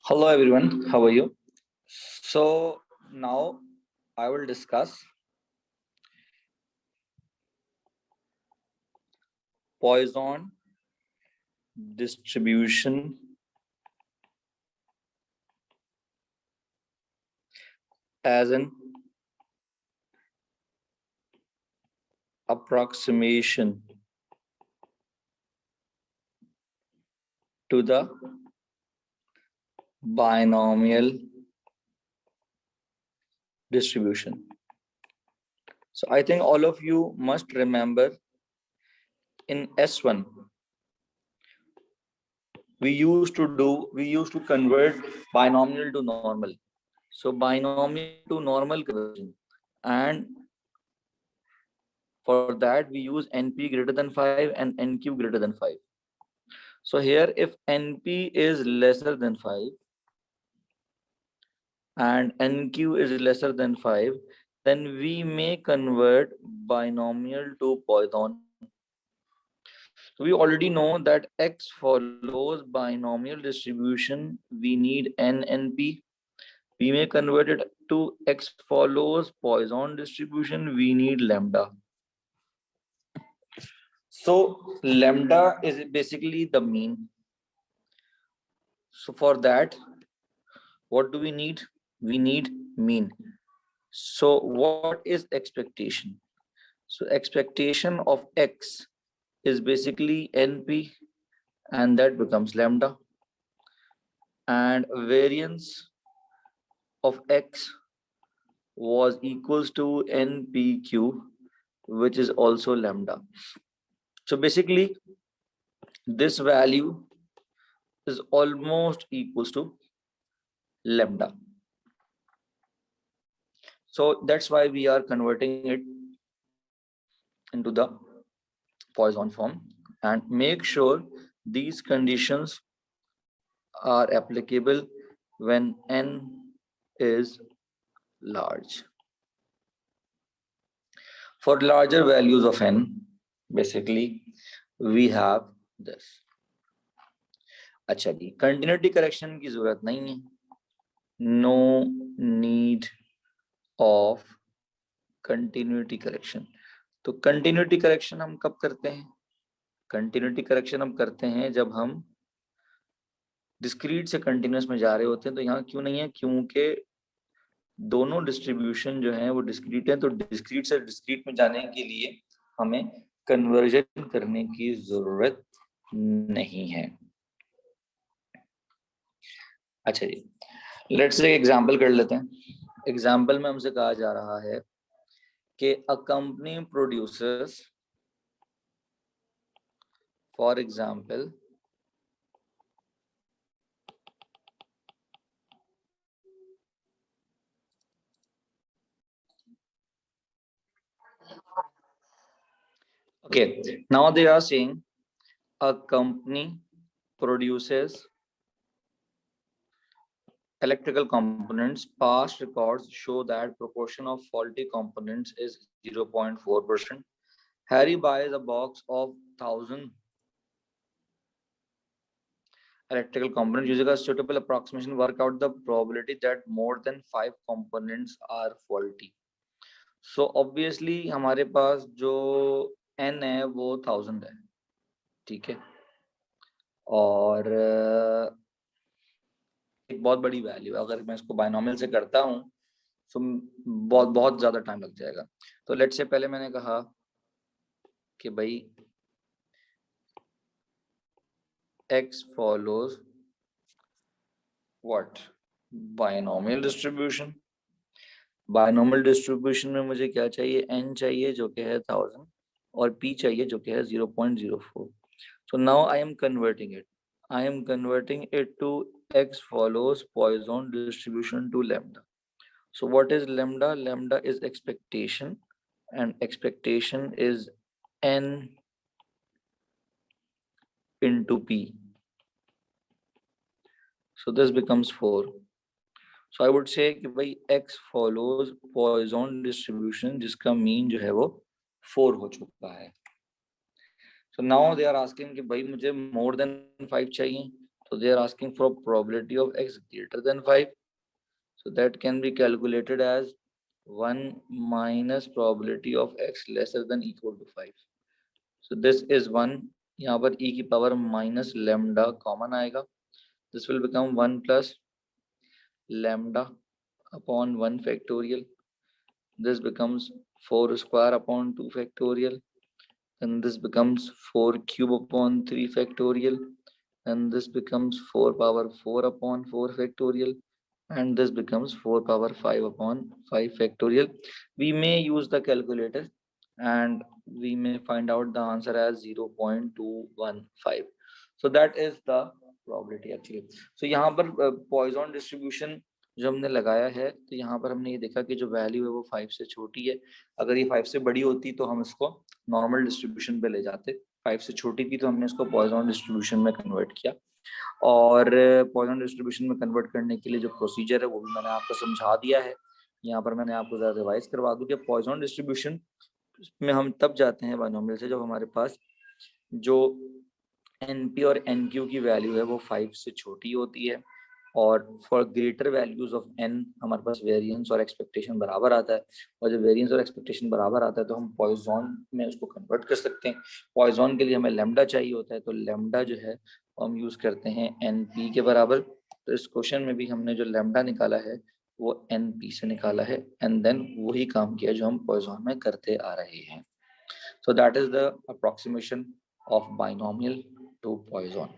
Hello everyone, how are you? So now I will discuss Poisson distribution as an approximation to the binomial distribution. So I think all of you must remember in S1 we used to convert binomial to normal. So binomial to normal conversion, and for that we use NP greater than 5 and NQ greater than 5. So here if NP is lesser than 5 and NQ is lesser than 5, then we may convert binomial to Poisson. So we already know that X follows binomial distribution, we need N and P. We may convert it to X follows Poisson distribution, we need lambda. So lambda is basically the mean. So for that, what do we need? We need mean. So what is expectation? So expectation of X is basically NP, and that becomes lambda. And variance of X was equals to NPQ, which is also lambda. So basically this value is almost equals to lambda. So that's why we are converting it into the Poisson form, and make sure these conditions are applicable when n is large. For larger values of n, basically we have this. अच्छा जी, continuity correction की जरूरत नहीं है. No need of continuity correction. तो continuity correction हम कब करते हैं? Continuity correction हम करते हैं जब हम डिस्क्रीट से कंटिन्यूस में जा रहे होते हैं. तो यहाँ क्यों नहीं है? क्योंकि दोनों डिस्ट्रीब्यूशन जो है वो डिस्क्रीट है, तो डिस्क्रीट से डिस्क्रीट में जाने के लिए हमें कन्वर्जन करने की जरूरत नहीं है. अच्छा जी, लेट्स से एग्जांपल कर लेते हैं. एग्जांपल में हमसे कहा जा रहा है कि a company producers, for example, okay, now they are saying a company produces electrical components. Past records show that proportion of faulty components is 0.4%. Harry buys a box of 1,000 electrical components. Using a suitable approximation, work out the probability that more than 5 components are faulty. So obviously हमारे पास जो n है वो 1000 है, ठीक है, और एक बहुत बड़ी वैल्यू है. अगर मैं इसको बायनॉमियल से करता हूँ तो बहुत बहुत ज्यादा टाइम लग जाएगा. तो लेट्स से पहले मैंने कहा कि भाई x follows what? Binomial distribution. Binomial distribution में मुझे क्या चाहिए? n चाहिए जो कि है 1000 और p चाहिए जो कि है 0.04. so now I am converting it to x follows Poisson distribution to lambda. So what is lambda? Lambda is expectation, and expectation is n into p. So this becomes 4. So I would say कि भाई x follows Poisson distribution जिसका mean जो है वो 4 हो चुका है. So now they are asking कि भाई मुझे more than 5 चाहिए. So they are asking for probability of x greater than 5. So that can be calculated as 1 minus probability of x lesser than equal to 5. So this is 1. यहाँ पर e की power minus lambda common आएगा. This will become 1 plus lambda upon 1 factorial. This becomes 4 square upon 2 factorial. And this becomes 4 cube upon 3 factorial. And this becomes 4 power 4 upon 4 factorial. And this becomes 4 power 5 upon 5 factorial. We may use the calculator and we may find out the answer as 0.215. So that is the probability actually. So यहाँ पर Poisson distribution जो हमने लगाया है, तो यहाँ पर हमने ये देखा कि जो वैल्यू है वो 5 से छोटी है. अगर ये 5 से बड़ी होती तो हम इसको नॉर्मल डिस्ट्रीब्यूशन पे ले जाते. 5 से छोटी थी तो हमने इसको पॉइजन डिस्ट्रीब्यूशन में कन्वर्ट किया. और पॉइजन डिस्ट्रीब्यूशन में कन्वर्ट करने के लिए जो प्रोसीजर है वो भी मैंने आपको समझा दिया है. यहाँ पर मैंने आपको ज़रा रिवाइज करवा दूँ कि पॉइजन डिस्ट्रीब्यूशन में हम तब जाते हैं बाइनोमियल से जब हमारे पास जो NP और NQ की वैल्यू है वो 5 से छोटी होती है, और for greater values of n हमारे पास वेरिएंस और एक्सपेक्टेशन बराबर आता है. और जब वेरिएंस और एक्सपेक्टेशन बराबर आता है तो हम पॉइजन में उसको कन्वर्ट कर सकते हैं. पॉइजन के लिए हमें लैम्डा चाहिए होता है, तो लैम्डा जो है हम यूज करते हैं NP के बराबर. तो इस क्वेश्चन में भी हमने जो लैम्डा निकाला है वो NP से निकाला है, एंड देन वही काम किया जो हम पॉइजन में करते आ रहे हैं. So that is the approximation of binomial to Poisson.